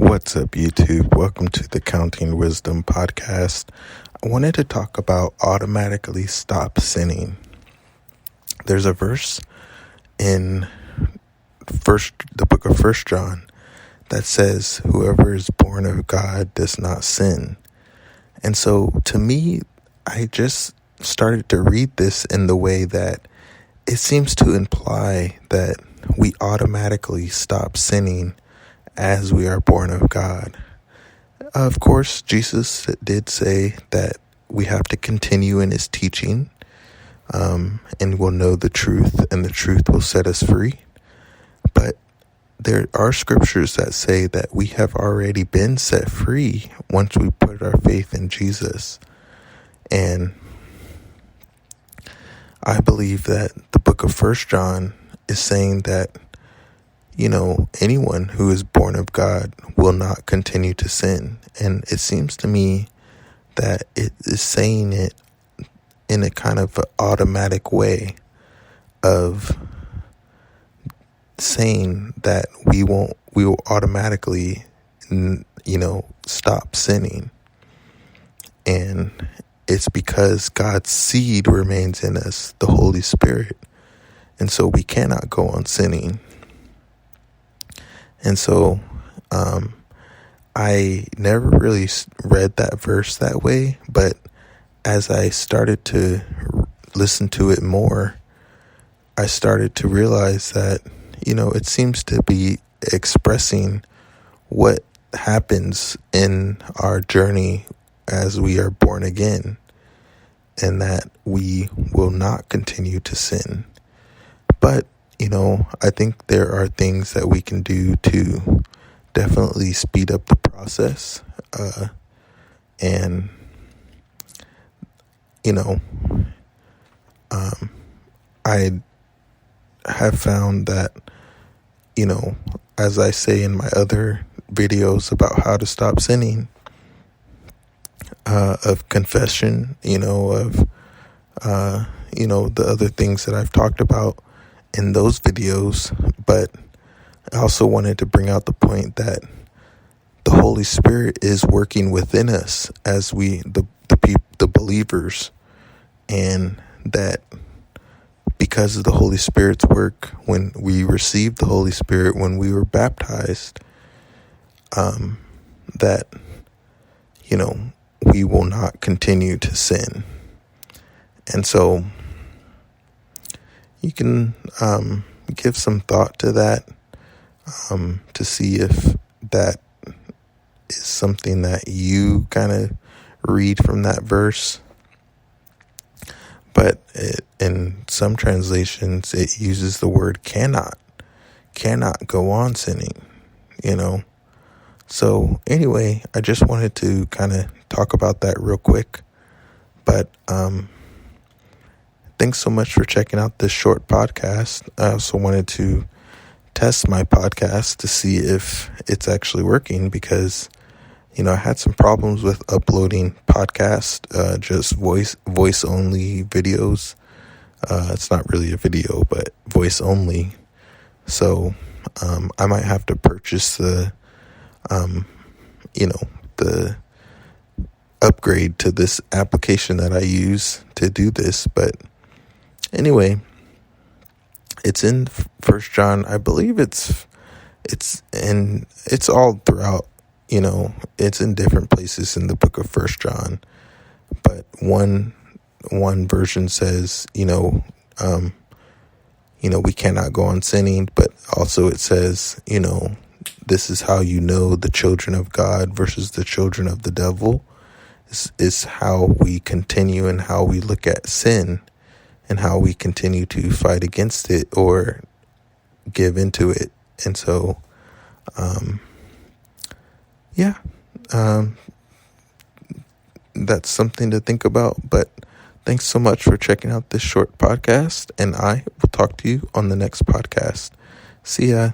What's up, YouTube? Welcome to the Counting Wisdom podcast. I wanted to talk about automatically stop sinning. There's a verse in the book of First John that says, "Whoever is born of God does not sin." And so, to me, I just started to read this in the way that it seems to imply that we automatically stop sinning as we are born of God. Of course, Jesus did say that we have to continue in his teaching, and we'll know the truth, and the truth will set us free. But there are scriptures that say that we have already been set free once we put our faith in Jesus. And I believe that the book of First John is saying that anyone who is born of God will not continue to sin. And it seems to me that it is saying it in a kind of automatic way of saying that we will automatically, stop sinning. And it's because God's seed remains in us, the Holy Spirit. And so we cannot go on sinning. And so I never really read that verse that way, but as I started to listen to it more, I started to realize that, it seems to be expressing what happens in our journey as we are born again, and that we will not continue to sin. But I think there are things that we can do to definitely speed up the process. I have found that, as I say in my other videos about how to stop sinning, of confession, of the other things that I've talked about in those videos, but I also wanted to bring out the point that the Holy Spirit is working within us as the believers, and that because of the Holy Spirit's work, when we received the Holy Spirit, when we were baptized, that we will not continue to sin. And so you can give some thought to that, to see if that is something that you kind of read from that verse. But in some translations, it uses the word cannot go on sinning, So anyway, I just wanted to kind of talk about that real quick. But thanks so much for checking out this short podcast. I also wanted to test my podcast to see if it's actually working, because I had some problems with uploading podcast, just voice only videos. It's not really a video, but voice only. So I might have to purchase the upgrade to this application that I use to do this. But anyway, it's in First John. I believe it's all throughout. It's in different places in the book of First John. But one version says, we cannot go on sinning. But also it says, this is how the children of God versus the children of the devil. Is how we continue and how we look at sin and how we continue to fight against it or give into it. And so, that's something to think about. But thanks so much for checking out this short podcast, and I will talk to you on the next podcast. See ya.